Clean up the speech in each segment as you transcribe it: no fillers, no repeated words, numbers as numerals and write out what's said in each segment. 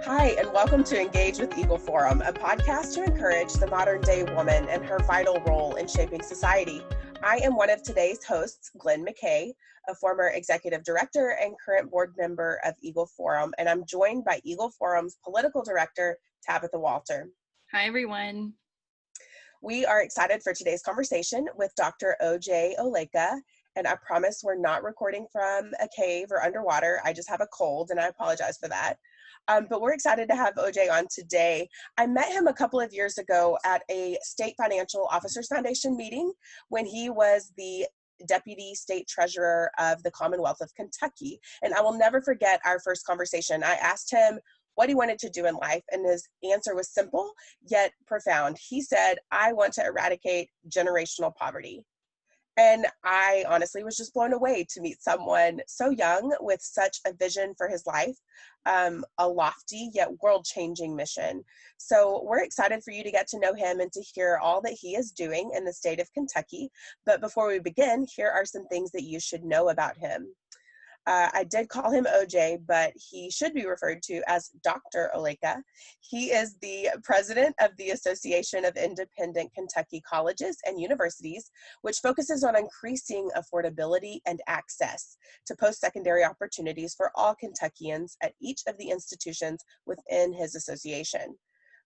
Hi, and welcome to Engage with Eagle Forum, a podcast to encourage the modern day woman and her vital role in shaping society. I am one of today's hosts, Glyn, McKay, a former executive director and current board member of Eagle Forum, and I'm joined by Eagle Forum's political director, Tabitha Walter. Hi, everyone. We are excited for today's conversation with Dr. O.J. Oleka, and I promise we're not recording from a cave or underwater. I just have a cold, and I apologize for that. But we're excited to have OJ on today. I met him a couple of years ago at a State Financial Officers Foundation meeting when he was the Deputy State Treasurer of the Commonwealth of Kentucky. And I will never forget our first conversation. I asked him what he wanted to do in life, and his answer was simple yet profound. He said, "I want to eradicate generational poverty." And I honestly was just blown away to meet someone so young with such a vision for his life, a lofty yet world-changing mission. So we're excited for you to get to know him and to hear all that he is doing in the state of Kentucky. But before we begin, here are some things that you should know about him. I did call him OJ, but he should be referred to as Dr. Oleka. He is the president of the Association of Independent Kentucky Colleges and Universities, which focuses on increasing affordability and access to post-secondary opportunities for all Kentuckians at each of the institutions within his association.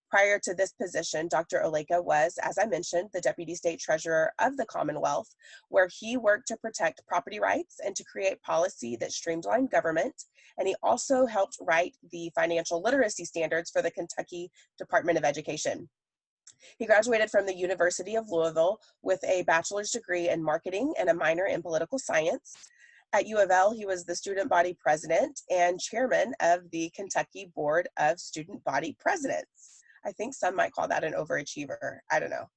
Prior to this position, Dr. Oleka was, as I mentioned, the Deputy State Treasurer of the Commonwealth, where he worked to protect property rights and to create policy that streamlined government. And he also helped write the financial literacy standards for the Kentucky Department of Education. He graduated from the University of Louisville with a bachelor's degree in marketing and a minor in political science. At U of L, he was the student body president and chairman of the Kentucky Board of Student Body Presidents. I think some might call that an overachiever. I don't know.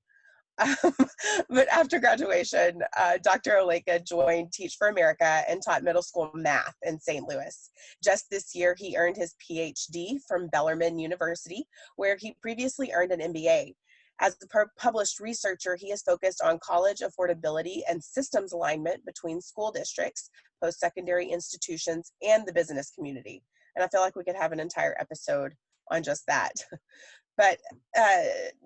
But after graduation, Dr. Oleka joined Teach for America and taught middle school math in St. Louis. Just this year, he earned his PhD from Bellarmine University, where he previously earned an MBA. As a published researcher, he is focused on college affordability and systems alignment between school districts, post-secondary institutions, and the business community. And I feel like we could have an entire episode on just that. But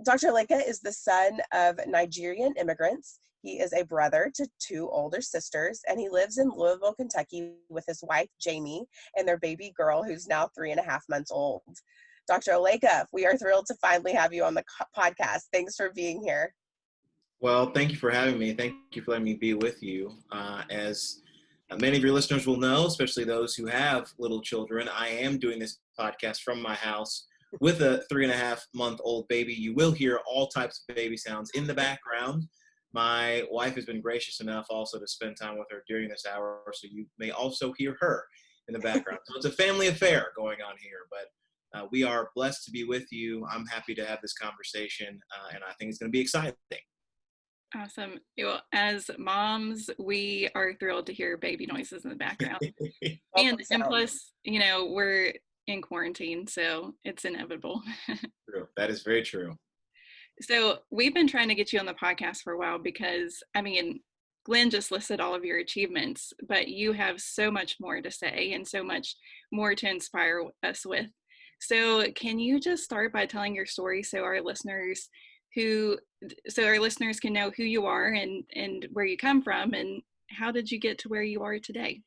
Dr. Oleka is the son of Nigerian immigrants. He is a brother to two older sisters, and he lives in Louisville, Kentucky with his wife, Jamie, and their baby girl, who's now 3.5 months old. Dr. Oleka, we are thrilled to finally have you on the podcast. Thanks for being here. Well, thank you for having me. Thank you for letting me be with you. As many of your listeners will know, especially those who have little children, I am doing this podcast from my house with a 3.5-month-old baby. You will hear all types of baby sounds in the background. My wife has been gracious enough also to spend time with her during this hour, so you may also hear her in the background. So it's a family affair going on here, but we are blessed to be with you. I'm happy to have this conversation, and I think it's going to be exciting. Awesome. Well, as moms, we are thrilled to hear baby noises in the background. and plus, we're in quarantine, so it's inevitable. True. That is very true. So we've been trying to get you on the podcast for a while because, Glyn just listed all of your achievements, but you have so much more to say and so much more to inspire us with. So can you just start by telling your story so our listeners can know who you are and where you come from, and how did you get to where you are today?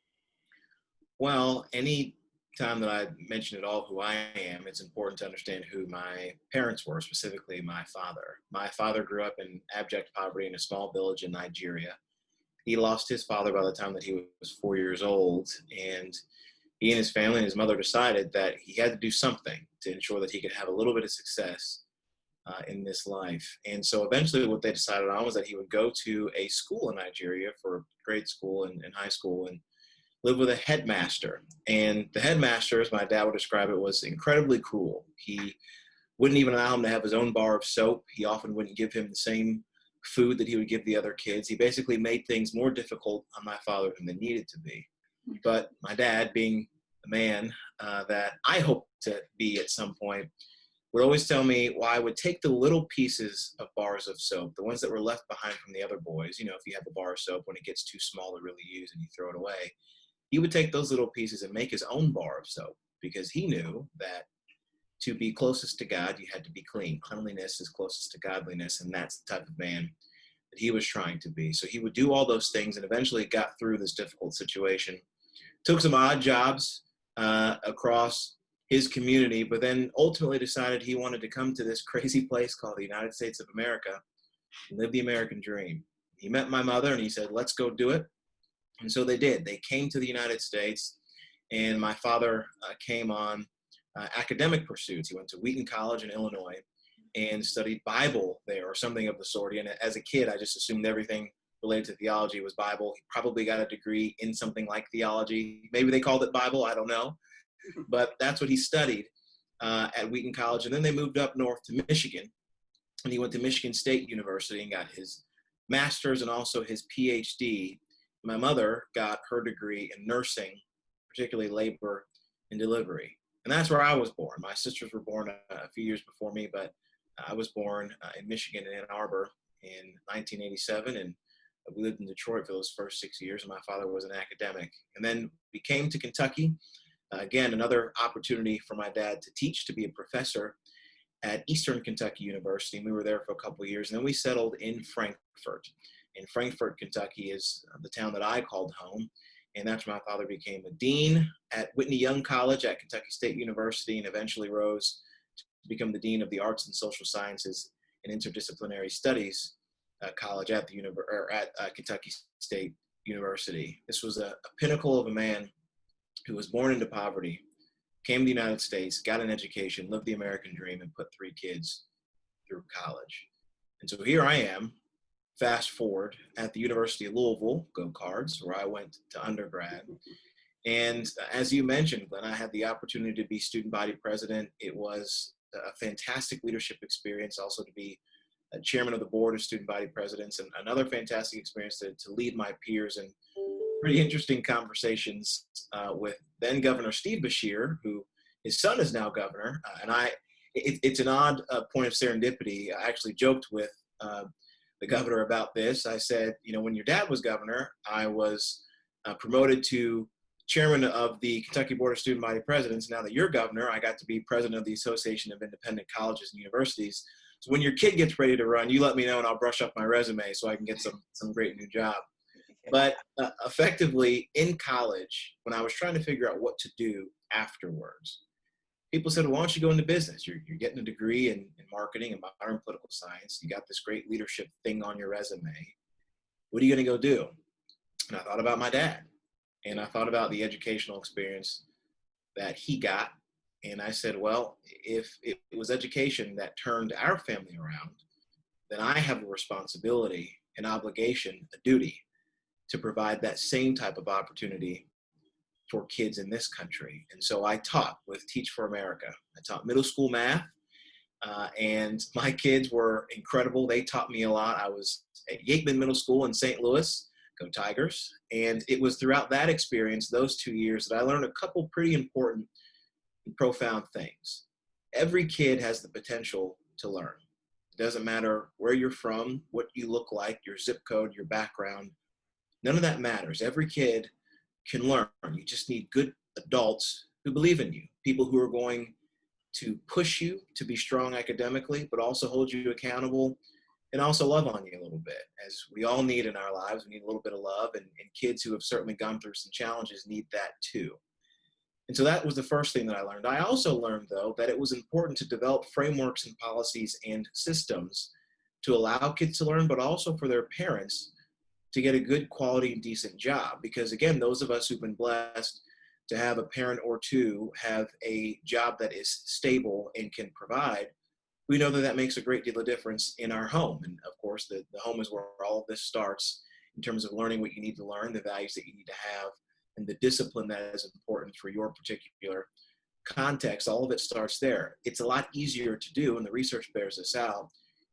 Well, any time that I mention at all who I am, it's important to understand who my parents were, specifically my father. My father grew up in abject poverty in a small village in Nigeria. He lost his father by the time that he was 4 years old, and he and his family and his mother decided that he had to do something to ensure that he could have a little bit of success in this life. And so eventually what they decided on was that he would go to a school in Nigeria for grade school and high school and live with a headmaster. And the headmaster, as my dad would describe it, was incredibly cruel. He wouldn't even allow him to have his own bar of soap. He often wouldn't give him the same food that he would give the other kids. He basically made things more difficult on my father than they needed to be. But my dad, being the man that I hope to be at some point, would always tell me, well, I would take the little pieces of bars of soap, the ones that were left behind from the other boys. If you have a bar of soap, when it gets too small to really use and you throw it away, he would take those little pieces and make his own bar of soap, because he knew that to be closest to God, you had to be clean. Cleanliness is closest to godliness, and that's the type of man that he was trying to be. So he would do all those things and eventually got through this difficult situation. Took some odd jobs across his community, but then ultimately decided he wanted to come to this crazy place called the United States of America and live the American dream. He met my mother and he said, let's go do it. And so they did. They came to the United States, and my father came on academic pursuits. He went to Wheaton College in Illinois and studied Bible there or something of the sort. And as a kid, I just assumed everything related to theology was Bible. He probably got a degree in something like theology. Maybe they called it Bible, I don't know. But that's what he studied at Wheaton College. And then they moved up north to Michigan, and he went to Michigan State University and got his master's and also his PhD. My mother got her degree in nursing, particularly labor and delivery. And that's where I was born. My sisters were born a few years before me, but I was born in Michigan, in Ann Arbor in 1987. And we lived in Detroit for those first 6 years, and my father was an academic. And then we came to Kentucky. Again, another opportunity for my dad to teach, to be a professor at Eastern Kentucky University. And we were there for a couple of years. And then we settled in Frankfort. And Frankfort, Kentucky is the town that I called home. And that's where my father became a dean at Whitney Young College at Kentucky State University, and eventually rose to become the dean of the Arts and Social Sciences and Interdisciplinary Studies College at Kentucky State University. This was a pinnacle of a man who was born into poverty, came to the United States, got an education, lived the American dream, and put 3 kids through college. And so here I am, fast forward, at the University of Louisville, go Cards, where I went to undergrad. And as you mentioned, Glyn, I had the opportunity to be student body president. It was a fantastic leadership experience, also to be chairman of the board of student body presidents, and another fantastic experience to lead my peers in pretty interesting conversations with then Governor Steve Beshear, who his son is now governor. It's an odd point of serendipity. I actually joked with the governor about this. I said, when your dad was governor, I was promoted to chairman of the Kentucky Board of Student Body Presidents. Now that you're governor, I got to be president of the Association of Independent Colleges and Universities. So when your kid gets ready to run, you let me know and I'll brush up my resume so I can get some great new job. But effectively in college, when I was trying to figure out what to do afterwards, people said, well, why don't you go into business? You're getting a degree in marketing and modern political science. You got this great leadership thing on your resume. What are you going to go do? And I thought about my dad, and I thought about the educational experience that he got. And I said, well, if it was education that turned our family around, then I have a responsibility, an obligation, a duty to provide that same type of opportunity for kids in this country. And so I taught with Teach for America. I taught middle school math, and my kids were incredible. They taught me a lot. I was at Yateman Middle School in St. Louis, go Tigers. And it was throughout that experience, those 2 years, that I learned a couple pretty important and profound things. Every kid has the potential to learn. It doesn't matter where you're from, what you look like, your zip code, your background. None of that matters. Every kid can learn. You just need good adults who believe in you, people who are going to push you to be strong academically, but also hold you accountable and also love on you a little bit, as we all need in our lives. We need a little bit of love, and kids who have certainly gone through some challenges need that too. And so that was the first thing that I learned. I also learned, though, that it was important to develop frameworks and policies and systems to allow kids to learn, but also for their parents to get a good quality and decent job. Because again, those of us who've been blessed to have a parent or two have a job that is stable and can provide, we know that that makes a great deal of difference in our home. And of course, the home is where all of this starts in terms of learning what you need to learn, the values that you need to have, and the discipline that is important for your particular context. All of it starts there. It's a lot easier to do, and the research bears this out,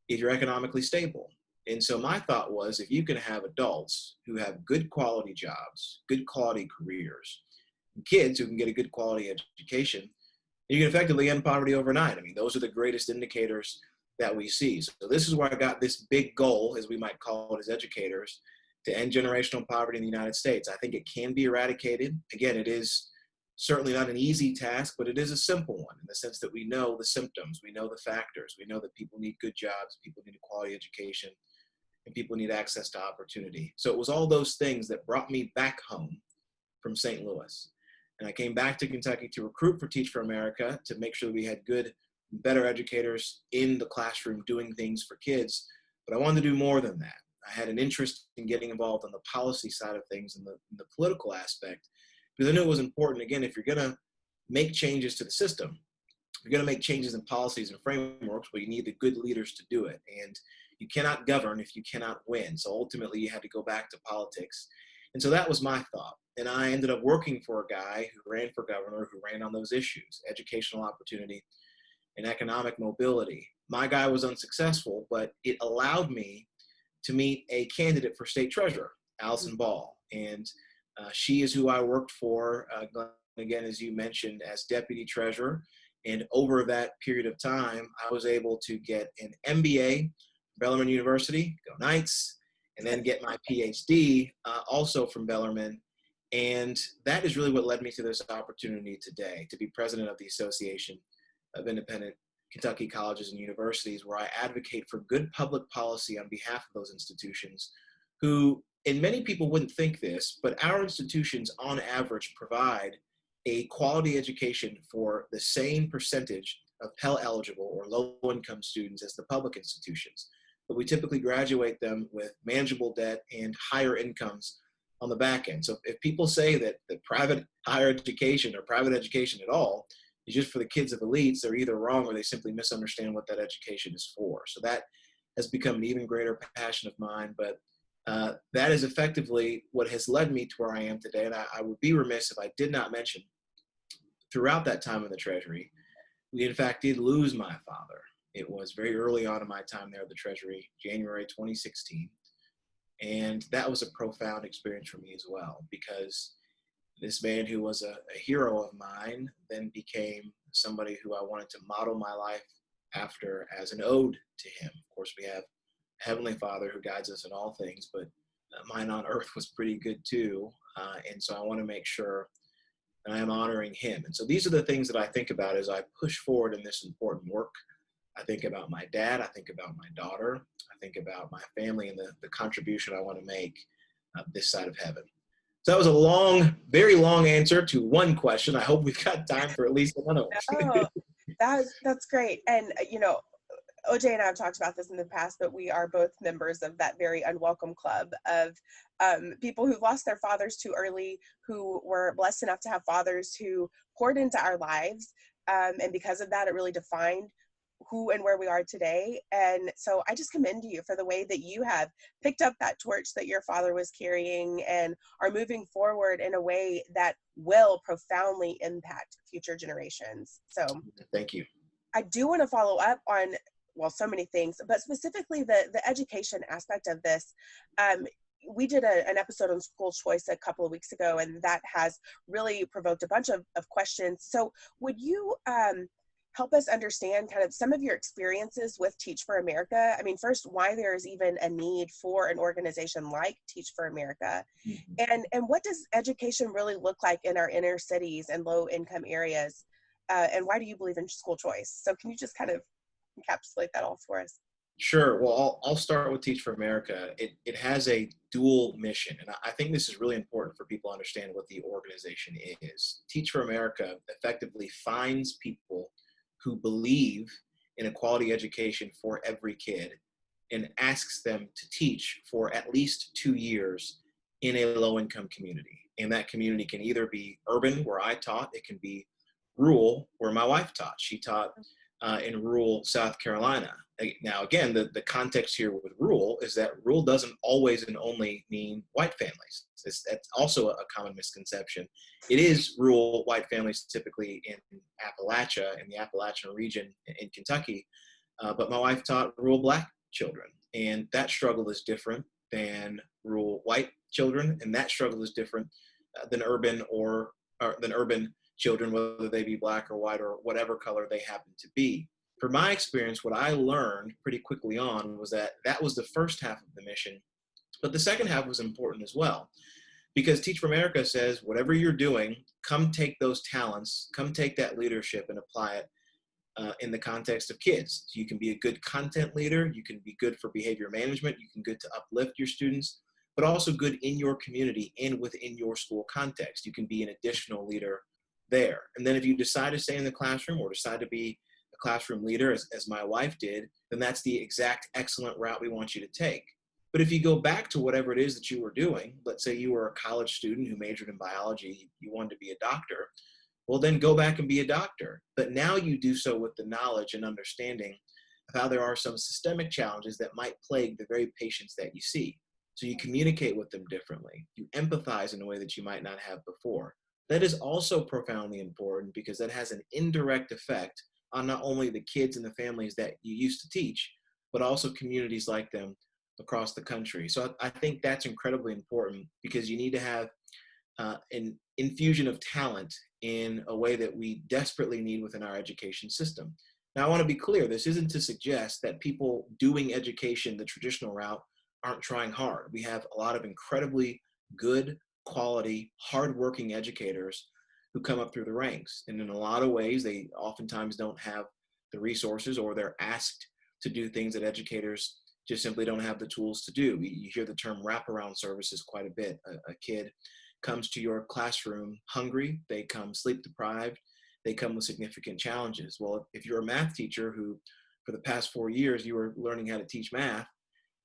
if you're economically stable. And so my thought was, if you can have adults who have good quality jobs, good quality careers, and kids who can get a good quality education, you can effectively end poverty overnight. I mean, those are the greatest indicators that we see. So this is where I got this big goal, as we might call it as educators, to end generational poverty in the United States. I think it can be eradicated. Again, it is certainly not an easy task, but it is a simple one in the sense that we know the symptoms, we know the factors, we know that people need good jobs, people need a quality education, and people need access to opportunity. So it was all those things that brought me back home from St. Louis. And I came back to Kentucky to recruit for Teach for America, to make sure that we had good, better educators in the classroom doing things for kids. But I wanted to do more than that. I had an interest in getting involved on the policy side of things and the political aspect, because I knew it was important. Again, if you're going to make changes to the system, you're going to make changes in policies and frameworks, but you need the good leaders to do it. And you cannot govern if you cannot win. So ultimately, you had to go back to politics. And so that was my thought. And I ended up working for a guy who ran for governor, who ran on those issues, educational opportunity and economic mobility. My guy was unsuccessful, but it allowed me to meet a candidate for state treasurer, Allison Ball. And she is who I worked for, again, as you mentioned, as deputy treasurer. And over that period of time, I was able to get an MBA from Bellarmine University, go Knights, and then get my PhD also from Bellarmine. And that is really what led me to this opportunity today, to be president of the Association of Independent Kentucky Colleges and Universities, where I advocate for good public policy on behalf of those institutions who, and many people wouldn't think this, but our institutions on average provide a quality education for the same percentage of Pell eligible or low income students as the public institutions. But we typically graduate them with manageable debt and higher incomes on the back end. So if people say that private higher education or private education at all is just for the kids of elites, they're either wrong or they simply misunderstand what that education is for. So that has become an even greater passion of mine. But that is effectively what has led me to where I am today. And I would be remiss if I did not mention, throughout that time in the Treasury, we in fact did lose my father. It was very early on in my time there at the Treasury, January 2016. And that was a profound experience for me as well, because this man who was a hero of mine then became somebody who I wanted to model my life after as an ode to him. Of course, we have a Heavenly Father who guides us in all things, but mine on earth was pretty good too. And so I want to make sure that I am honoring him. And so these are the things that I think about as I push forward in this important work. I think about my dad, I think about my daughter, I think about my family and the contribution I want to make this side of heaven. So that was a long, very long answer to one question. I hope we've got time for at least another one. Oh, that's great. And, OJ and I have talked about this in the past, but we are both members of that very unwelcome club of people who've lost their fathers too early, who were blessed enough to have fathers who poured into our lives. And because of that, it really defined who and where we are today. And so I just commend you for the way that you have picked up that torch that your father was carrying and are moving forward in a way that will profoundly impact future generations. So thank you. I do want to follow up on, well, so many things, but specifically the education aspect of this. We did an episode on school choice a couple of weeks ago, and that has really provoked a bunch of questions. So would you help us understand kind of some of your experiences with Teach for America? I mean, first, why there is even a need for an organization like Teach for America, and what does education really look like in our inner cities and low income areas, and why do you believe in school choice? So can you just kind of encapsulate that all for us? Sure. Well, I'll start with Teach for America. It has a dual mission, and I think this is really important for people to understand what the organization is. Teach for America effectively finds people who believe in a quality education for every kid and asks them to teach for at least 2 years in a low-income community. And that community can either be urban, where I taught, it can be rural, where my wife taught. She taught in rural South Carolina. Now, again, the context here with rural is that rural doesn't always and only mean white families. That's also a common misconception. It is rural white families typically in Appalachia, in the Appalachian region in Kentucky, but my wife taught rural Black children, and that struggle is different than rural white children, and that struggle is different than urban or than urban children, whether they be Black or white or whatever color they happen to be. For my experience, what I learned pretty quickly on was that was the first half of the mission, but the second half was important as well, because Teach for America says whatever you're doing, come take those talents, come take that leadership and apply it in the context of kids. So you can be a good content leader, you can be good for behavior management, you can good to uplift your students, but also good in your community and within your school context. You can be an additional leader there. And then if you decide to stay in the classroom or decide to be a classroom leader, as my wife did, then that's the exact excellent route we want you to take. But if you go back to whatever it is that you were doing, let's say you were a college student who majored in biology, you wanted to be a doctor, well, then go back and be a doctor. But now you do so with the knowledge and understanding of how there are some systemic challenges that might plague the very patients that you see. So you communicate with them differently. You empathize in a way that you might not have before. That is also profoundly important because that has an indirect effect on not only the kids and the families that you used to teach, but also communities like them across the country. So I think that's incredibly important because you need to have an infusion of talent in a way that we desperately need within our education system. Now, I want to be clear, this isn't to suggest that people doing education the traditional route aren't trying hard. We have a lot of incredibly good, quality, hardworking educators who come up through the ranks. And in a lot of ways, they oftentimes don't have the resources or they're asked to do things that educators just simply don't have the tools to do. You hear the term wraparound services quite a bit. A kid comes to your classroom hungry, they come sleep deprived, they come with significant challenges. Well, if you're a math teacher who for the past 4 years you were learning how to teach math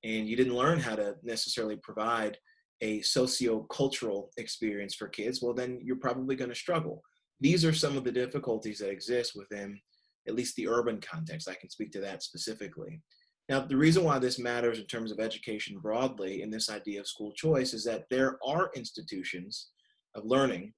and you didn't learn how to necessarily provide a socio-cultural experience for kids, well, then you're probably going to struggle. These are some of the difficulties that exist within at least the urban context. I can speak to that specifically. Now, the reason why this matters in terms of education broadly in this idea of school choice is that there are institutions of learning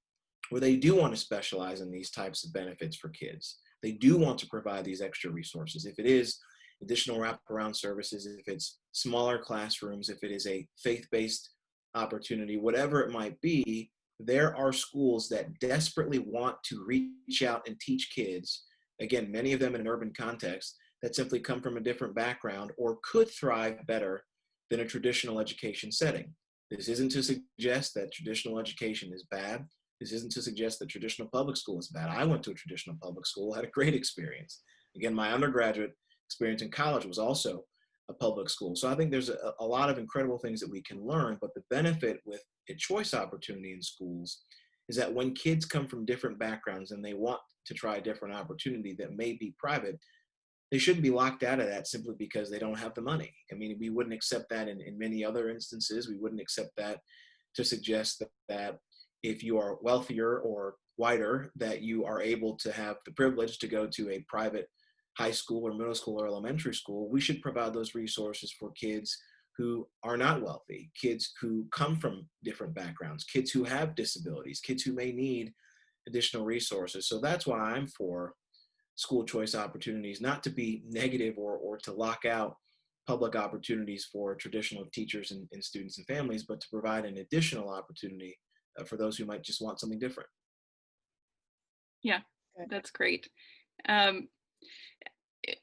where they do want to specialize in these types of benefits for kids. They do want to provide these extra resources. If it is additional wraparound services, if it's smaller classrooms, if it is a faith-based opportunity, whatever it might be, there are schools that desperately want to reach out and teach kids, again, many of them in an urban context, that simply come from a different background or could thrive better than a traditional education setting. This isn't to suggest that traditional education is bad. This isn't to suggest that traditional public school is bad. I went to a traditional public school, had a great experience. Again, my undergraduate experience in college was also a public school. So I think there's a lot of incredible things that we can learn, but the benefit with a choice opportunity in schools is that when kids come from different backgrounds and they want to try a different opportunity that may be private, they shouldn't be locked out of that simply because they don't have the money. I mean, we wouldn't accept that in many other instances. We wouldn't accept that to suggest that if you are wealthier or whiter, that you are able to have the privilege to go to a private high school or middle school or elementary school. We should provide those resources for kids who are not wealthy, kids who come from different backgrounds, kids who have disabilities, kids who may need additional resources. So that's why I'm for school choice opportunities, not to be negative or to lock out public opportunities for traditional teachers and students and families, but to provide an additional opportunity for those who might just want something different. Yeah, that's great.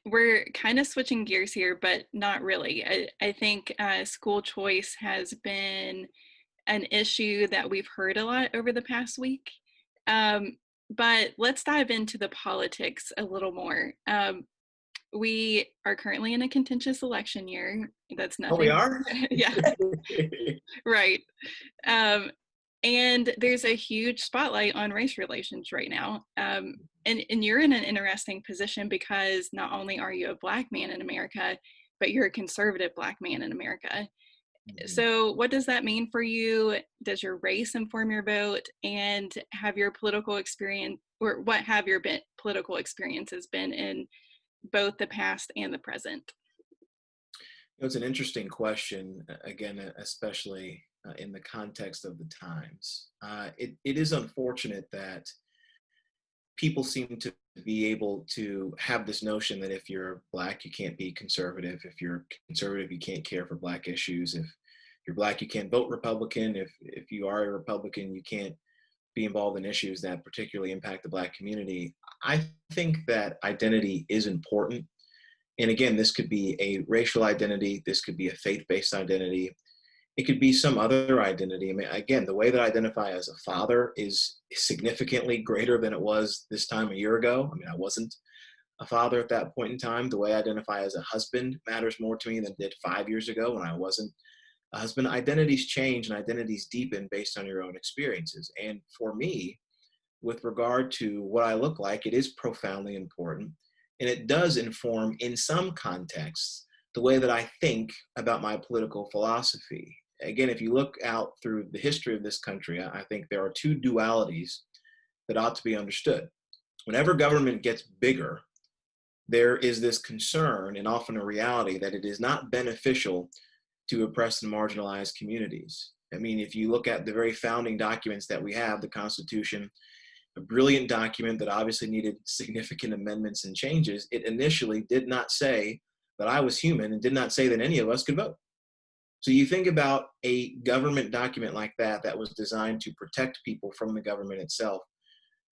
We're kind of switching gears here, but not really. I think school choice has been an issue that we've heard a lot over the past week. But let's dive into the politics a little more. We are currently in a contentious election year. That's nothing. Oh, we are? Yeah. Right. And there's a huge spotlight on race relations right now. And you're in an interesting position because not only are you a Black man in America, but you're a conservative Black man in America. Mm-hmm. So what does that mean for you? Does your race inform your vote? And have your political experience, or what have your political experiences been in both the past and the present? It's an interesting question, again, especially in the context of the times. It is unfortunate that people seem to be able to have this notion that if you're Black, you can't be conservative. If you're conservative, you can't care for Black issues. If you're Black, you can't vote Republican. If you are a Republican, you can't be involved in issues that particularly impact the Black community. I think that identity is important. And again, this could be a racial identity. This could be a faith-based identity. It could be some other identity. I mean, again, the way that I identify as a father is significantly greater than it was this time a year ago. I mean, I wasn't a father at that point in time. The way I identify as a husband matters more to me than it did 5 years ago when I wasn't a husband. Identities change and identities deepen based on your own experiences. And for me, with regard to what I look like, it is profoundly important. And it does inform, in some contexts, the way that I think about my political philosophy. Again, if you look out through the history of this country, I think there are two dualities that ought to be understood. Whenever government gets bigger, there is this concern and often a reality that it is not beneficial to oppressed and marginalized communities. I mean, if you look at the very founding documents that we have, the Constitution, a brilliant document that obviously needed significant amendments and changes, it initially did not say that I was human and did not say that any of us could vote. So you think about a government document like that that was designed to protect people from the government itself.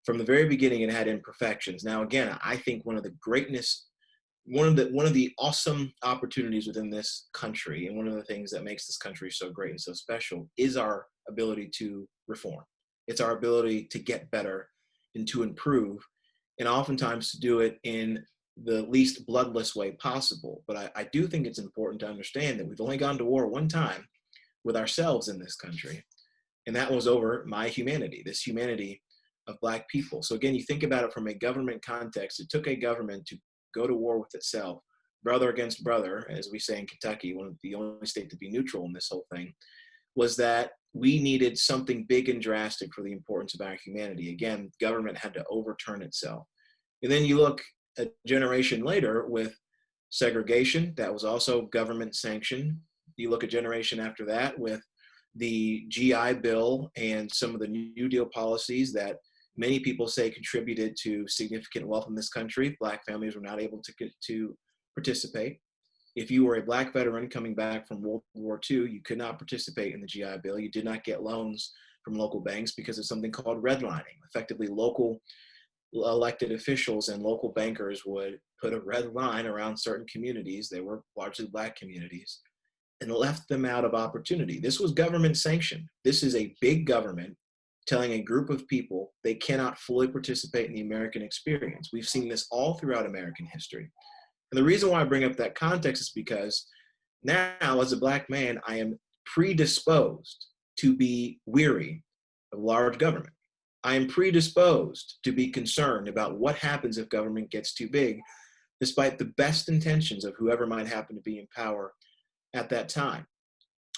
From the very beginning, it had imperfections. Now, again, I think one of the awesome opportunities within this country, and one of the things that makes this country so great and so special, is our ability to reform. It's our ability to get better and to improve, and oftentimes to do it in the least bloodless way possible. But I do think it's important to understand that we've only gone to war one time with ourselves in this country, and that was over my humanity, this humanity of Black people. So again, you think about it from a government context. It took a government to go to war with itself, brother against brother, as we say in Kentucky, one of the only state to be neutral in this whole thing, was that we needed something big and drastic for the importance of our humanity. Again, government had to overturn itself. And then you look a generation later with segregation, that was also government sanctioned. You look a generation after that with the GI Bill and some of the New Deal policies that many people say contributed to significant wealth in this country. Black families were not able to participate. If you were a Black veteran coming back from World War II, you could not participate in the GI Bill. You did not get loans from local banks because of something called redlining. Effectively, local elected officials and local bankers would put a red line around certain communities, they were largely Black communities, and left them out of opportunity. This was government sanctioned. This is a big government telling a group of people they cannot fully participate in the American experience. We've seen this all throughout American history. And the reason why I bring up that context is because now, as a Black man, I am predisposed to be weary of large government. I am predisposed to be concerned about what happens if government gets too big, despite the best intentions of whoever might happen to be in power at that time.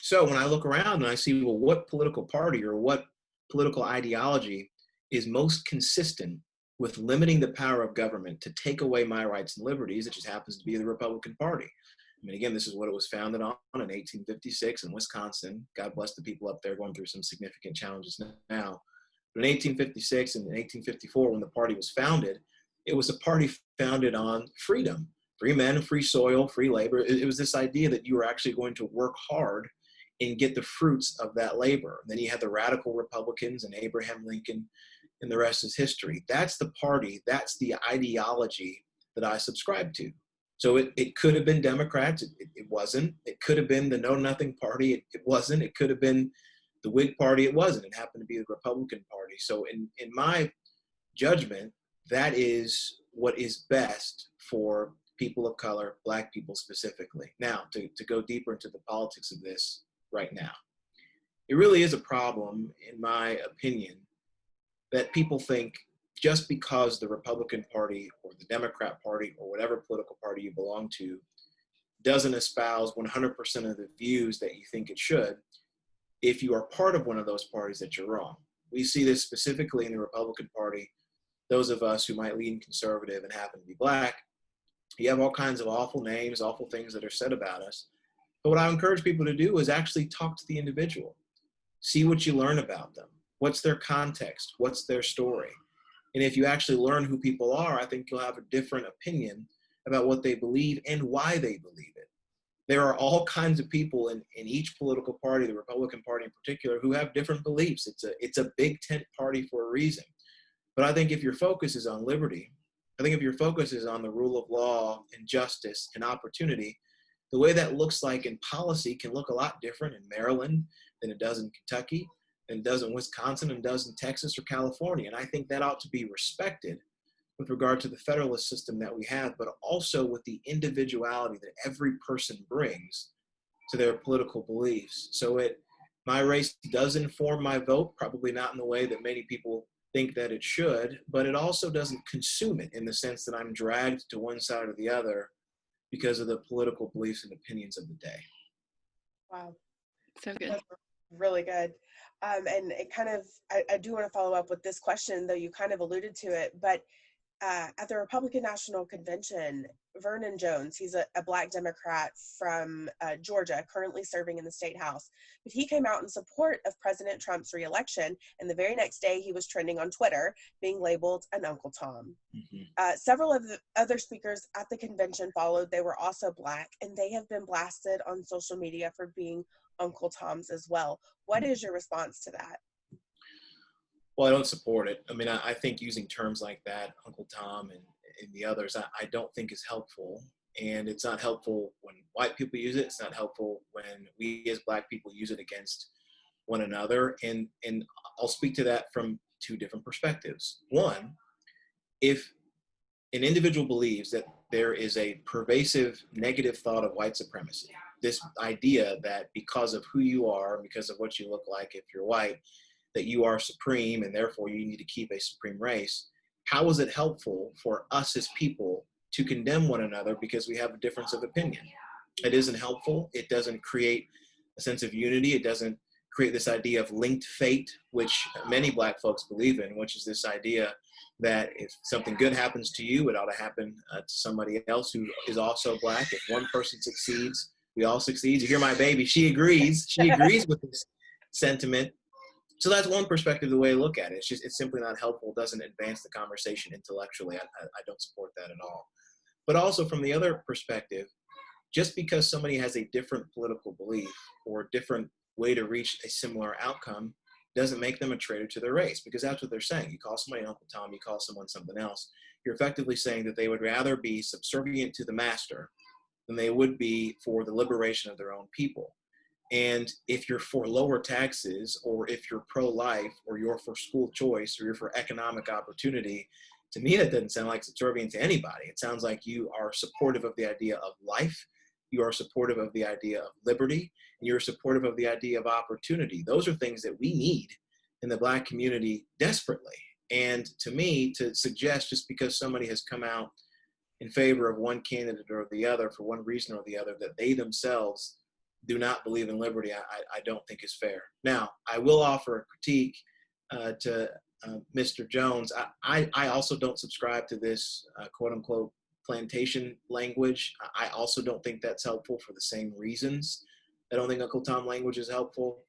So when I look around and I see, well, what political party or what political ideology is most consistent with limiting the power of government to take away my rights and liberties, it just happens to be the Republican Party. I mean, again, this is what it was founded on in 1856 in Wisconsin. God bless the people up there going through some significant challenges now. But in 1856 and in 1854, when the party was founded, it was a party founded on freedom, free men, free soil, free labor. It was this idea that you were actually going to work hard and get the fruits of that labor. And then you had the radical Republicans and Abraham Lincoln, and the rest is history. That's the party, that's the ideology that I subscribe to. So it could have been Democrats, it wasn't. It could have been the Know Nothing Party, it wasn't. It could have been the Whig Party, it wasn't. It happened to be the Republican Party. So in my judgment, that is what is best for people of color, Black people specifically. Now, to go deeper into the politics of this right now, it really is a problem, in my opinion, that people think just because the Republican Party or the Democrat Party or whatever political party you belong to doesn't espouse 100% of the views that you think it should, if you are part of one of those parties, that you're wrong. We see this specifically in the Republican Party. Those of us who might lean conservative and happen to be Black, you have all kinds of awful names, awful things that are said about us. But what I encourage people to do is actually talk to the individual. See what you learn about them. What's their context? What's their story? And if you actually learn who people are, I think you'll have a different opinion about what they believe and why they believe it. There are all kinds of people in each political party, the Republican Party in particular, who have different beliefs. It's a big tent party for a reason. But I think if your focus is on liberty, I think if your focus is on the rule of law and justice and opportunity, The way that looks like in policy can look a lot different in Maryland than it does in Kentucky, than it does in Wisconsin, and does in Texas or California. And I think that ought to be respected with regard to the federalist system that we have, but also with the individuality that every person brings to their political beliefs. So my race does inform my vote, probably not in the way that many people think that it should, but it also doesn't consume it in the sense that I'm dragged to one side or the other because of the political beliefs and opinions of the day. Wow. So good. That's really good. And it kind of, I do want to follow up with this question, though you kind of alluded to it, but at the Republican National Convention, Vernon Jones, he's a Black Democrat from Georgia, currently serving in the state house, but he came out in support of President Trump's reelection, and the very next day he was trending on Twitter, being labeled an Uncle Tom. Mm-hmm. Several of the other speakers at the convention followed. They were also Black, and they have been blasted on social media for being Uncle Toms as well. What is your response to that? Well, I don't support it. I mean, I think using terms like that, Uncle Tom and the others, I don't think is helpful. And it's not helpful when white people use it. It's not helpful when we as Black people use it against one another. And I'll speak to that from two different perspectives. One, if an individual believes that there is a pervasive negative thought of white supremacy, this idea that because of who you are, because of what you look like, if you're white, that you are supreme and therefore you need to keep a supreme race, how is it helpful for us as people to condemn one another because we have a difference of opinion? It isn't helpful. It doesn't create a sense of unity. It doesn't create this idea of linked fate, which many Black folks believe in, which is this idea that if something good happens to you, it ought to happen to somebody else who is also Black. If one person succeeds, we all succeed. You hear my baby, she agrees. She agrees with this sentiment. So that's one perspective, the way I look at it. It's simply not helpful. It doesn't advance the conversation intellectually. I don't support that at all. But also from the other perspective, just because somebody has a different political belief or a different way to reach a similar outcome doesn't make them a traitor to their race, because that's what they're saying. You call somebody Uncle Tom, you call someone something else, you're effectively saying that they would rather be subservient to the master than they would be for the liberation of their own people. And if you're for lower taxes, or if you're pro-life, or you're for school choice, or you're for economic opportunity, to me that doesn't sound like subservient to anybody. It sounds like you are supportive of the idea of life, you are supportive of the idea of liberty, and you're supportive of the idea of opportunity. Those are things that we need in the Black community desperately. And to me, to suggest just because somebody has come out in favor of one candidate or the other for one reason or the other, that they themselves do not believe in liberty, I don't think is fair. Now, I will offer a critique to Mr. Jones. I also don't subscribe to this quote unquote plantation language. I also don't think that's helpful for the same reasons. I don't think Uncle Tom language is helpful.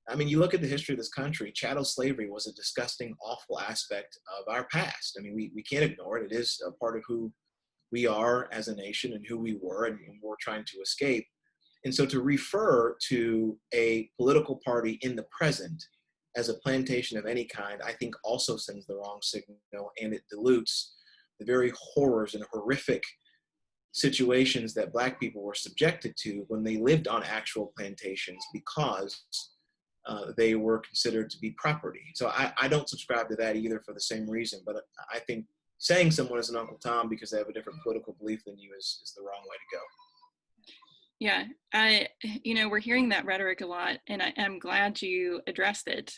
I mean, you look at the history of this country, chattel slavery was a disgusting, awful aspect of our past. I mean, we can't ignore it. It is a part of who we are as a nation and who we were and we're trying to escape. And so to refer to a political party in the present as a plantation of any kind, I think also sends the wrong signal, and it dilutes the very horrors and horrific situations that Black people were subjected to when they lived on actual plantations because they were considered to be property. So I don't subscribe to that either for the same reason, but I think saying someone is an Uncle Tom because they have a different political belief than you is the wrong way to go. Yeah, we're hearing that rhetoric a lot, and I'm glad you addressed it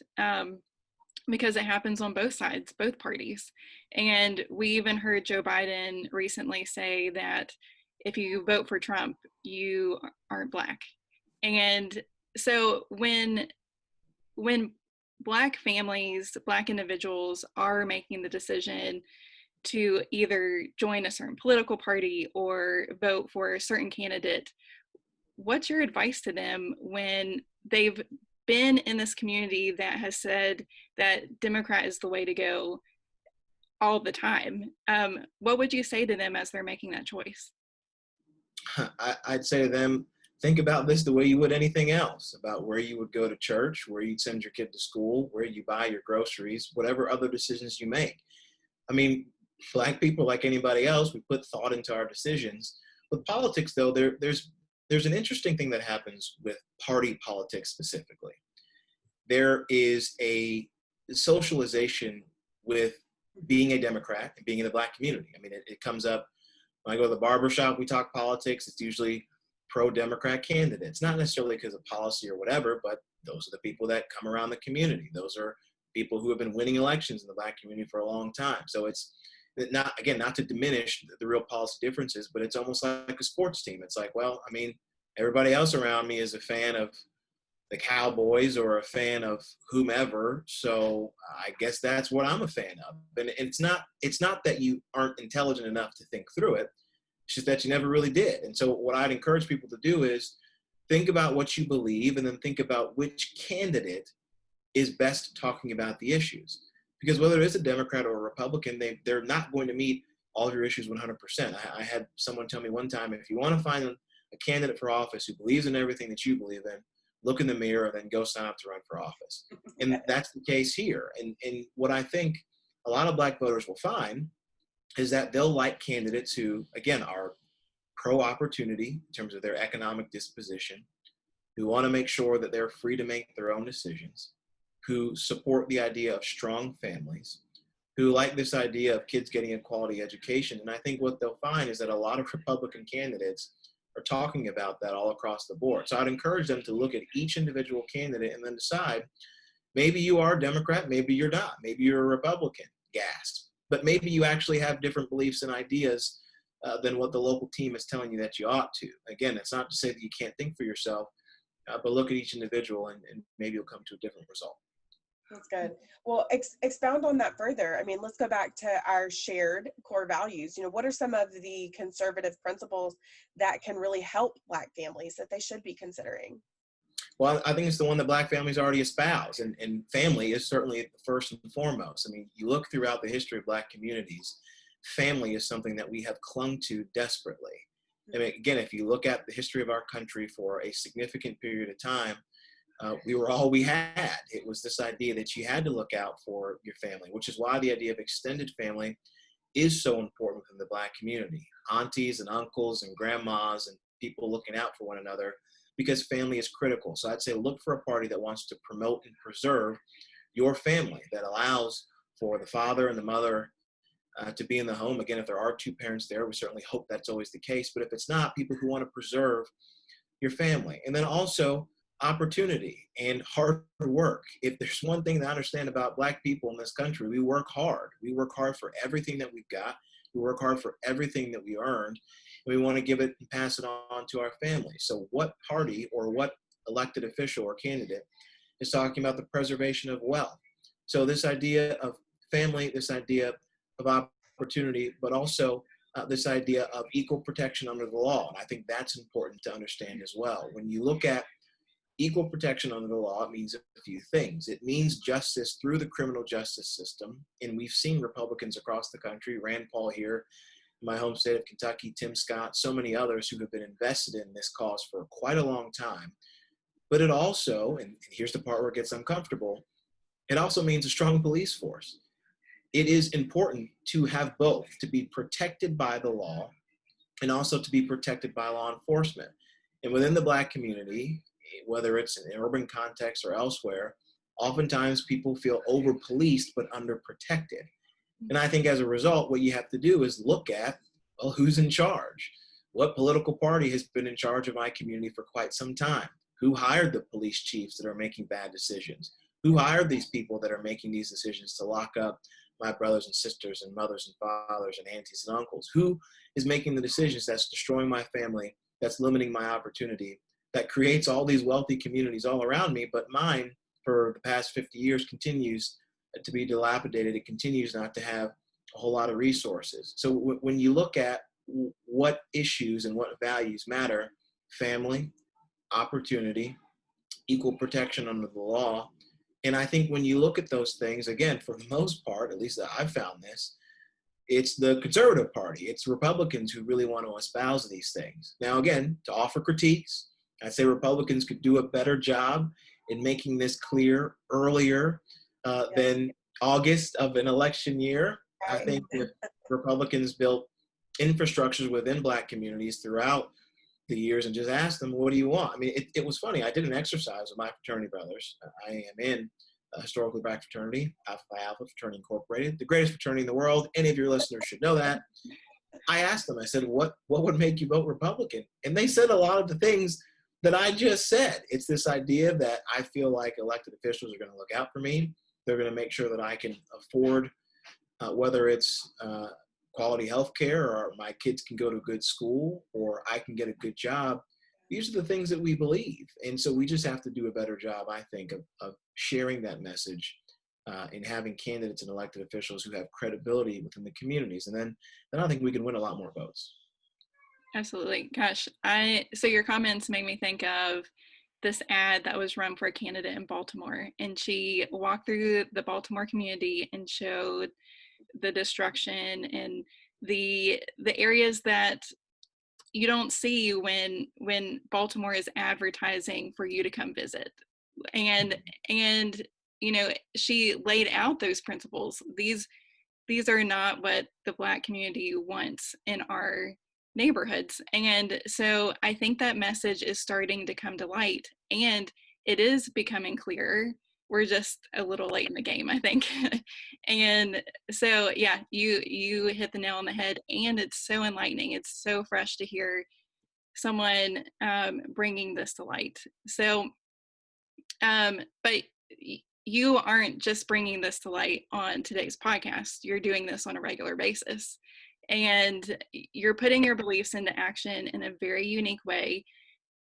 because it happens on both sides, both parties. And we even heard Joe Biden recently say that if you vote for Trump, you aren't Black. And so when Black families, Black individuals are making the decision to either join a certain political party or vote for a certain candidate, what's your advice to them when they've been in this community that has said that Democrat is the way to go all the time? What would you say to them as they're making that choice? I'd say to them, think about this the way you would anything else, about where you would go to church, where you'd send your kid to school, where you buy your groceries, whatever other decisions you make. I mean, Black people, like anybody else, we put thought into our decisions. With politics, though, there's there's an interesting thing that happens with party politics specifically. There is a socialization with being a Democrat and being in the Black community. I mean, it comes up when I go to the barber shop, we talk politics. It's usually pro-Democrat candidates, not necessarily because of policy or whatever, but those are the people that come around the community. Those are people who have been winning elections in the Black community for a long time. So it's not, again, not to diminish the real policy differences, but it's almost like a sports team. It's like, well, I mean, everybody else around me is a fan of the Cowboys or a fan of whomever, so I guess that's what I'm a fan of. And it's not that you aren't intelligent enough to think through it. It's just that you never really did. And so what I'd encourage people to do is think about what you believe and then think about which candidate is best talking about the issues. Because whether it's a Democrat or a Republican, they're not going to meet all of your issues 100%. I had someone tell me one time, if you want to find a candidate for office who believes in everything that you believe in, look in the mirror, and then go sign up to run for office. And that's the case here. And what I think a lot of Black voters will find is that they'll like candidates who, again, are pro-opportunity in terms of their economic disposition, who want to make sure that they're free to make their own decisions, who support the idea of strong families, who like this idea of kids getting a quality education. And I think what they'll find is that a lot of Republican candidates are talking about that all across the board. So I'd encourage them to look at each individual candidate and then decide, maybe you are a Democrat, maybe you're not, maybe you're a Republican, gasp. But maybe you actually have different beliefs and ideas than what the local team is telling you that you ought to. Again, it's not to say that you can't think for yourself, but look at each individual and maybe you'll come to a different result. That's good. Well, expound on that further. I mean, let's go back to our shared core values. What are some of the conservative principles that can really help Black families that they should be considering? Well, I think it's the one that Black families already espouse, and family is certainly first and foremost. I mean, you look throughout the history of Black communities, family is something that we have clung to desperately. I mean, again, if you look at the history of our country for a significant period of time, we were all we had. It was this idea that you had to look out for your family, which is why the idea of extended family is so important within the Black community. Aunties and uncles and grandmas and people looking out for one another, because family is critical. So I'd say look for a party that wants to promote and preserve your family, that allows for the father and the mother to be in the home. Again, if there are two parents there, we certainly hope that's always the case. But if it's not, people who want to preserve your family. And then also opportunity and hard work. If there's one thing that I understand about Black people in this country, we work hard. We work hard for everything that we've got. We work hard for everything that we earned. And we want to give it and pass it on to our family. So what party or what elected official or candidate is talking about the preservation of wealth? So this idea of family, this idea of opportunity, but also this idea of equal protection under the law. And I think that's important to understand as well. When you look at equal protection under the law, it means a few things. It means justice through the criminal justice system. And we've seen Republicans across the country, Rand Paul here in my home state of Kentucky, Tim Scott, so many others who have been invested in this cause for quite a long time. But it also, and here's the part where it gets uncomfortable, it also means a strong police force. It is important to have both, to be protected by the law and also to be protected by law enforcement. And within the Black community, whether it's in an urban context or elsewhere, oftentimes people feel over-policed but under-protected. And I think as a result, what you have to do is look at, well, who's in charge? What political party has been in charge of my community for quite some time? Who hired the police chiefs that are making bad decisions? Who hired these people that are making these decisions to lock up my brothers and sisters and mothers and fathers and aunties and uncles? Who is making the decisions that's destroying my family, that's limiting my opportunity, that creates all these wealthy communities all around me, but mine for the past 50 years continues to be dilapidated. It continues not to have a whole lot of resources. So when you look at what issues and what values matter, family, opportunity, equal protection under the law. And I think when you look at those things, again, for the most part, at least I've found this, it's the conservative party. It's Republicans who really want to espouse these things. Now, again, to offer critiques, I'd say Republicans could do a better job in making this clear earlier than August of an election year. I think if Republicans built infrastructures within Black communities throughout the years and just asked them, what do you want? I mean, it was funny. I did an exercise with my fraternity brothers. I am in a historically black fraternity, Alpha Phi Alpha Fraternity Incorporated, the greatest fraternity in the world. Any of your listeners should know that. I asked them, I said, what would make you vote Republican? And they said a lot of the things that I just said. It's this idea that I feel like elected officials are going to look out for me. They're going to make sure that I can afford, whether it's quality health care, or my kids can go to a good school, or I can get a good job. These are the things that we believe. And so we just have to do a better job, I think, of sharing that message and having candidates and elected officials who have credibility within the communities. And then I think we can win a lot more votes. Absolutely. Gosh, so your comments made me think of this ad that was run for a candidate in Baltimore, and she walked through the Baltimore community and showed the destruction and the areas that you don't see when Baltimore is advertising for you to come visit. And you know, she laid out those principles. These are not what the Black community wants in our neighborhoods. And so I think that message is starting to come to light, and it is becoming clearer. We're just a little late in the game, I think. And so, yeah, you hit the nail on the head, and it's so enlightening. It's so fresh to hear someone bringing this to light. So, but you aren't just bringing this to light on today's podcast. You're doing this on a regular basis, and you're putting your beliefs into action in a very unique way.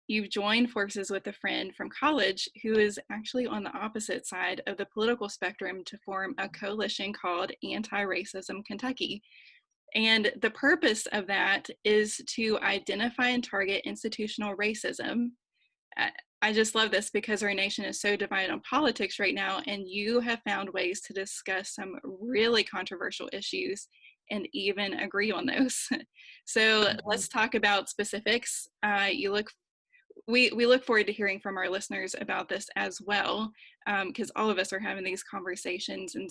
You've joined forces with a friend from college who is actually on the opposite side of the political spectrum to form a coalition called Anti-Racism Kentucky. And the purpose of that is to identify and target institutional racism. I just love this because our nation is so divided on politics right now, and you have found ways to discuss some really controversial issues and even agree on those. So let's talk about specifics. We look forward to hearing from our listeners about this as well, because all of us are having these conversations, and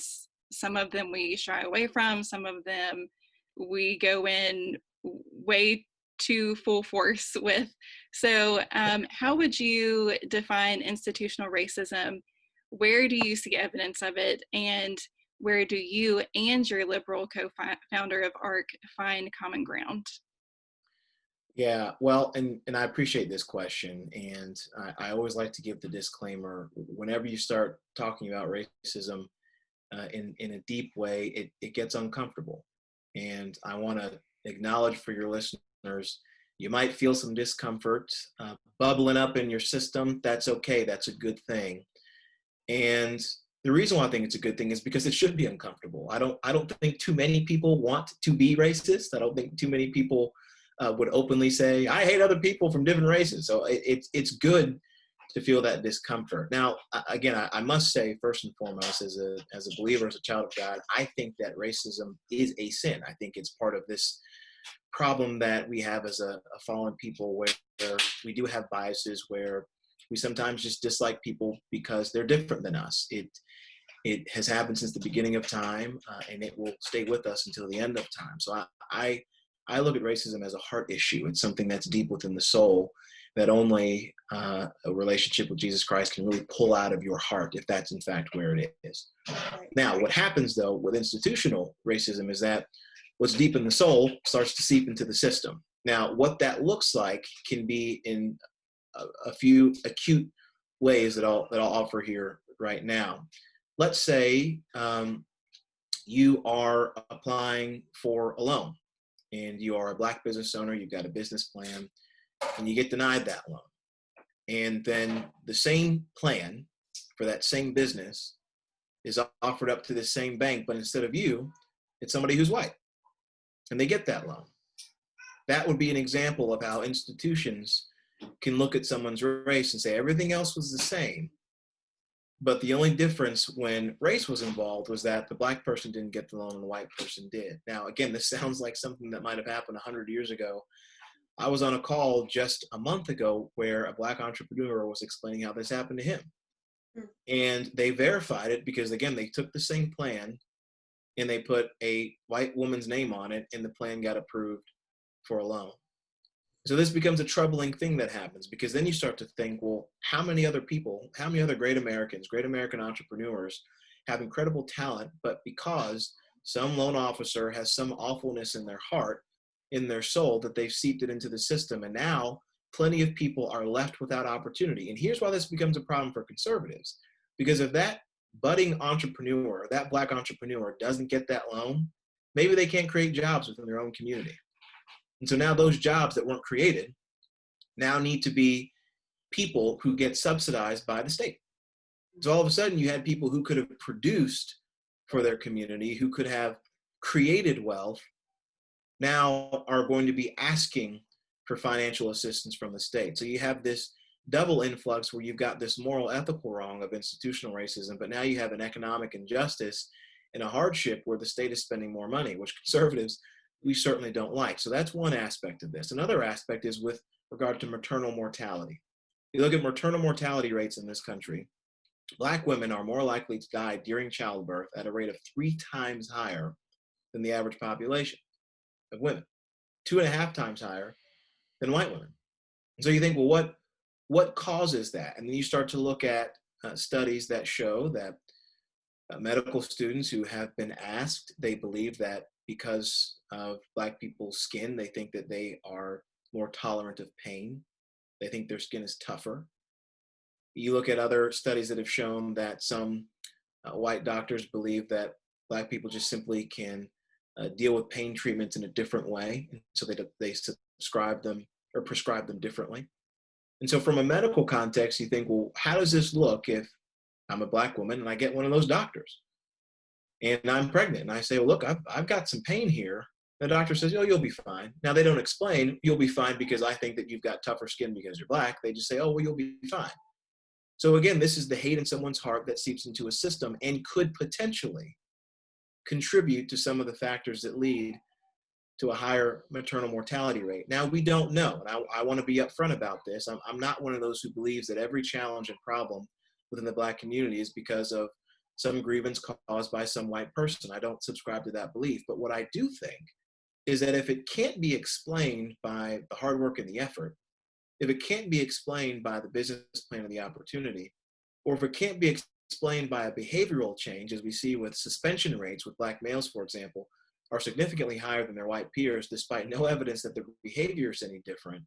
some of them we shy away from, some of them we go in way too full force with. So how would you define institutional racism? Where do you see evidence of it? And where do you and your liberal co-founder of ARC find common ground? Yeah, well, and I appreciate this question. And I always like to give the disclaimer, whenever you start talking about racism in a deep way, it gets uncomfortable. And I want to acknowledge for your listeners, you might feel some discomfort bubbling up in your system. That's okay. That's a good thing. And the reason why I think it's a good thing is because it should be uncomfortable. I don't think too many people want to be racist. I don't think too many people would openly say, I hate other people from different races. So it's good to feel that discomfort. Now, again, I must say, first and foremost, as a believer, as a child of God, I think that racism is a sin. I think it's part of this problem that we have as a fallen people, where we do have biases, where we sometimes just dislike people because they're different than us. It has happened since the beginning of time, and it will stay with us until the end of time. So I look at racism as a heart issue. It's something that's deep within the soul that only a relationship with Jesus Christ can really pull out of your heart, if that's in fact where it is. Now, what happens though with institutional racism is that what's deep in the soul starts to seep into the system. Now, what that looks like can be in a few acute ways that I'll offer here right now. Let's say you are applying for a loan, and you are a Black business owner, you've got a business plan, and you get denied that loan. And then the same plan for that same business is offered up to the same bank, but instead of you, it's somebody who's white, and they get that loan. That would be an example of how institutions can look at someone's race and say everything else was the same, but the only difference when race was involved was that the Black person didn't get the loan and the white person did. Now, again, this sounds like something that might have happened 100 years ago. I was on a call just a month ago where a Black entrepreneur was explaining how this happened to him. And they verified it because, again, they took the same plan and they put a white woman's name on it, and the plan got approved for a loan. So this becomes a troubling thing that happens, because then you start to think, well, how many other people, how many other great Americans, great American entrepreneurs have incredible talent, but because some loan officer has some awfulness in their heart, in their soul, that they've seeped it into the system, and now plenty of people are left without opportunity. And here's why this becomes a problem for conservatives, because if that budding entrepreneur, that Black entrepreneur, doesn't get that loan, maybe they can't create jobs within their own community. And so now those jobs that weren't created now need to be people who get subsidized by the state. So all of a sudden you had people who could have produced for their community, who could have created wealth, now are going to be asking for financial assistance from the state. So you have this double influx where you've got this moral ethical wrong of institutional racism, but now you have an economic injustice and a hardship where the state is spending more money, which conservatives, we certainly don't like. So that's one aspect of this. Another aspect is with regard to maternal mortality. You look at maternal mortality rates in this country, Black women are more likely to die during childbirth at a rate of 3 times higher than the average population of women, 2.5 times higher than white women. And so you think, well, what causes that? And then you start to look at studies that show that medical students who have been asked, they believe that because of Black people's skin, they think that they are more tolerant of pain. They think their skin is tougher. You look at other studies that have shown that some white doctors believe that Black people just simply can deal with pain treatments in a different way. And so they subscribe them or prescribe them differently. And so from a medical context, you think, well, how does this look if I'm a Black woman and I get one of those doctors and I'm pregnant and I say, well, look, I've got some pain here. The doctor says, oh, you'll be fine. Now they don't explain, you'll be fine because I think that you've got tougher skin because you're Black. They just say, oh, well, you'll be fine. So again, this is the hate in someone's heart that seeps into a system and could potentially contribute to some of the factors that lead to a higher maternal mortality rate. Now, we don't know, and I want to be upfront about this. I'm not one of those who believes that every challenge and problem within the Black community is because of some grievance caused by some white person. I don't subscribe to that belief. But what I do think is that if it can't be explained by the hard work and the effort, if it can't be explained by the business plan and the opportunity, or if it can't be explained by a behavioral change, as we see with suspension rates with Black males, for example, are significantly higher than their white peers, despite no evidence that their behavior is any different.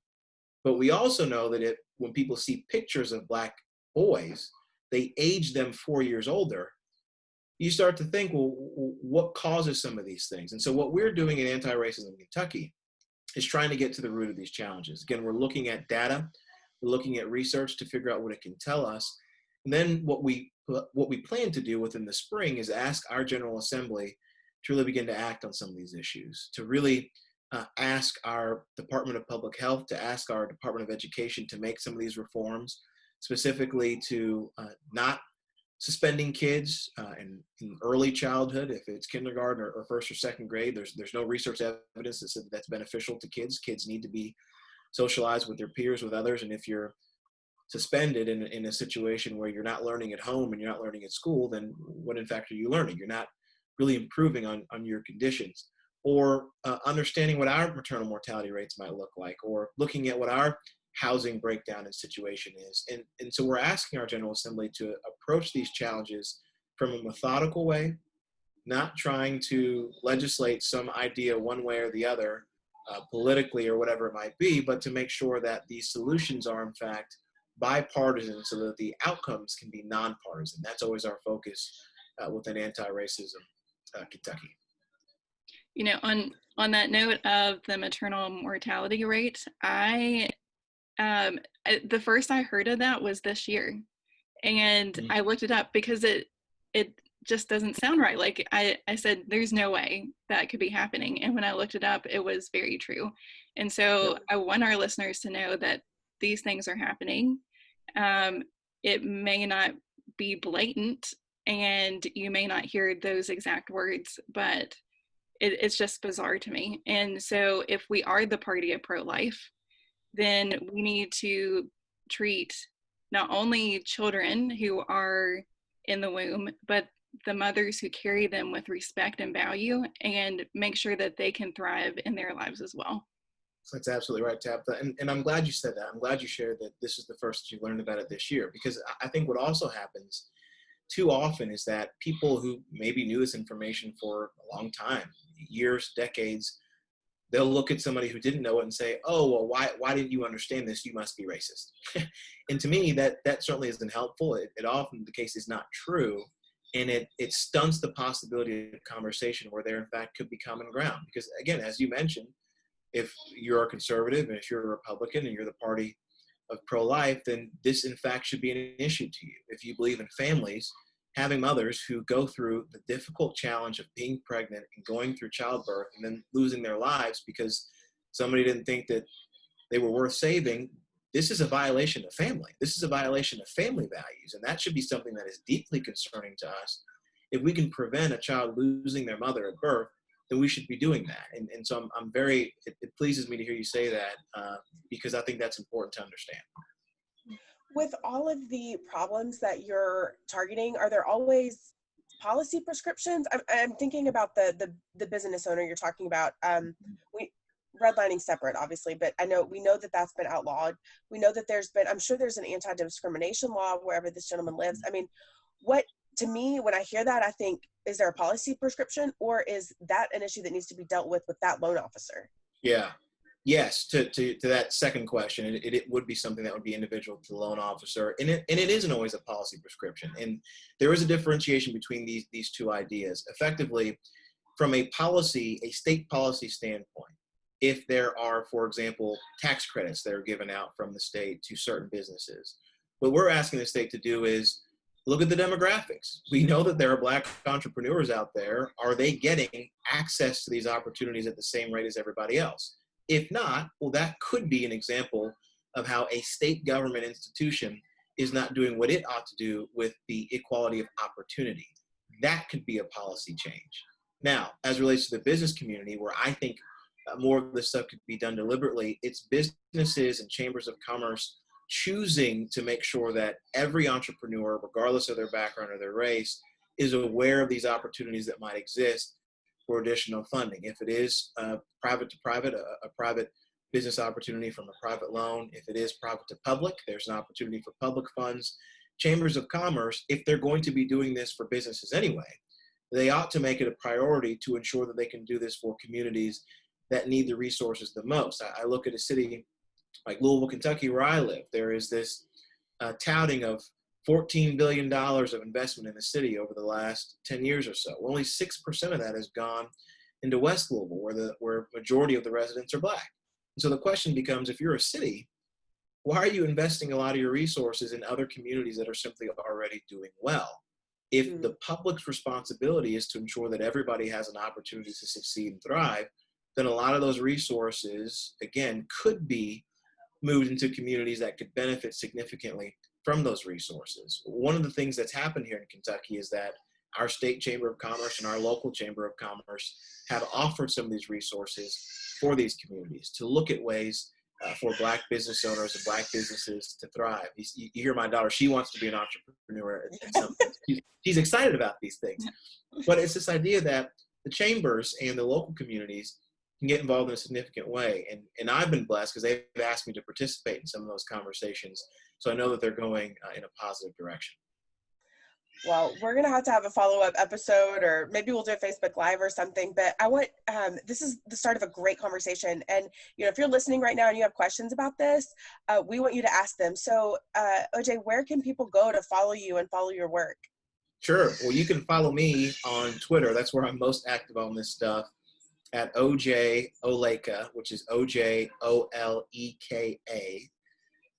But we also know that when people see pictures of Black boys, they age them 4 years older. You start to think, well, what causes some of these things? And so what we're doing in Anti-Racism Kentucky is trying to get to the root of these challenges. Again, we're looking at data, we're looking at research to figure out what it can tell us. And then what we plan to do within the spring is ask our General Assembly to really begin to act on some of these issues, to really ask our Department of Public Health, to ask our Department of Education to make some of these reforms, specifically to not suspending kids in early childhood, if it's kindergarten or first or second grade. There's no research evidence that says that's beneficial to kids. Kids need to be socialized with their peers, with others, and if you're suspended in a situation where you're not learning at home and you're not learning at school, then what in fact are you learning? You're not really improving on your conditions. Or understanding what our maternal mortality rates might look like, or looking at what our housing breakdown and situation is. And so we're asking our General Assembly to approach these challenges from a methodical way, not trying to legislate some idea one way or the other, politically or whatever it might be, but to make sure that these solutions are in fact bipartisan so that the outcomes can be nonpartisan. That's always our focus within Anti-Racism Kentucky. You know, on that note of the maternal mortality rate, the first I heard of that was this year, and I looked it up because it just doesn't sound right. Like I said, there's no way that could be happening, and when I looked it up, it was very true. And so I want our listeners to know that these things are happening. It may not be blatant, and you may not hear those exact words, but it's just bizarre to me. And so if we are the party of pro-life, then we need to treat not only children who are in the womb, but the mothers who carry them with respect and value, and make sure that they can thrive in their lives as well. That's absolutely right, Tabitha. And I'm glad you said that. I'm glad you shared that this is the first you learned about it this year, because I think what also happens too often is that people who maybe knew this information for a long time, years, decades, they'll look at somebody who didn't know it and say, oh, well, why didn't you understand this? You must be racist. And to me, that certainly isn't helpful. It often the case is not true. And it stunts the possibility of conversation where there, in fact, could be common ground. Because, again, as you mentioned, if you're a conservative and if you're a Republican and you're the party of pro-life, then this, in fact, should be an issue to you. If you believe in families, having mothers who go through the difficult challenge of being pregnant and going through childbirth and then losing their lives because somebody didn't think that they were worth saving, this is a violation of family. This is a violation of family values, and that should be something that is deeply concerning to us. If we can prevent a child losing their mother at birth, then we should be doing that. And so I'm very, it pleases me to hear you say that because I think that's important to understand. With all of the problems that you're targeting, are there always policy prescriptions? I'm thinking about the business owner you're talking about. Redlining separate, obviously, but we know that that's been outlawed. We know that I'm sure there's an anti-discrimination law wherever this gentleman lives. I mean, to me, when I hear that, I think, is there a policy prescription, or is that an issue that needs to be dealt with that loan officer? Yeah. Yes, to that second question, it would be something that would be individual to the loan officer, and it isn't always a policy prescription. And there is a differentiation between these two ideas. Effectively, from a state policy standpoint, if there are, for example, tax credits that are given out from the state to certain businesses, what we're asking the state to do is look at the demographics. We know that there are Black entrepreneurs out there. Are they getting access to these opportunities at the same rate as everybody else? If not, well, that could be an example of how a state government institution is not doing what it ought to do with the equality of opportunity. That could be a policy change. Now, as it relates to the business community, where I think more of this stuff could be done deliberately, it's businesses and chambers of commerce choosing to make sure that every entrepreneur, regardless of their background or their race, is aware of these opportunities that might exist for additional funding. If it is private to private, a private business opportunity from a private loan. If it is private to public, there's an opportunity for public funds. Chambers of commerce, if they're going to be doing this for businesses anyway, they ought to make it a priority to ensure that they can do this for communities that need the resources the most. I look at a city like Louisville, Kentucky, where I live. There is this touting of $14 billion of investment in the city over the last 10 years or so. Well, only 6% of that has gone into West Louisville, where majority of the residents are Black. And so the question becomes, if you're a city, why are you investing a lot of your resources in other communities that are simply already doing well? If the public's responsibility is to ensure that everybody has an opportunity to succeed and thrive, then a lot of those resources, again, could be moved into communities that could benefit significantly from those resources. One of the things that's happened here in Kentucky is that our state chamber of commerce and our local chamber of commerce have offered some of these resources for these communities to look at ways for Black business owners and Black businesses to thrive. You hear my daughter, she wants to be an entrepreneur. She's excited about these things. But it's this idea that the chambers and the local communities can get involved in a significant way. And I've been blessed because they've asked me to participate in some of those conversations. So I know that they're going in a positive direction. Well, we're going to have a follow-up episode, or maybe we'll do a Facebook Live or something. But I want, this is the start of a great conversation. And, if you're listening right now and you have questions about this, we want you to ask them. So, OJ, where can people go to follow you and follow your work? Sure. Well, you can follow me on Twitter. That's where I'm most active on this stuff, at OJ Oleka, which is OJ OLEKA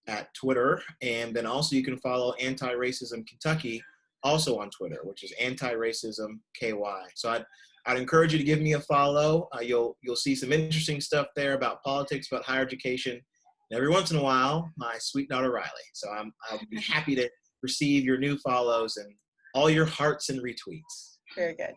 at Twitter. And then also you can follow Anti-Racism Kentucky also on Twitter, which is Anti-Racism KY. So I'd encourage you to give me a follow. You'll see some interesting stuff there about politics, about higher education, and every once in a while, my sweet daughter Riley. So I'll be happy to receive your new follows and all your hearts and retweets. Very good.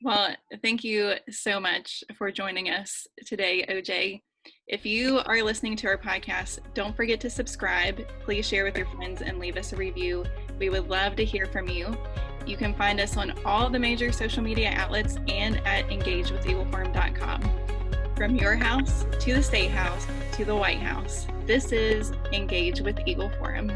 Well, thank you so much for joining us today, OJ. If you are listening to our podcast, don't forget to subscribe. Please share with your friends and leave us a review. We would love to hear from you. You can find us on all the major social media outlets and at engagewitheagleforum.com. From your house to the State House to the White House, this is Engage with Eagle Forum.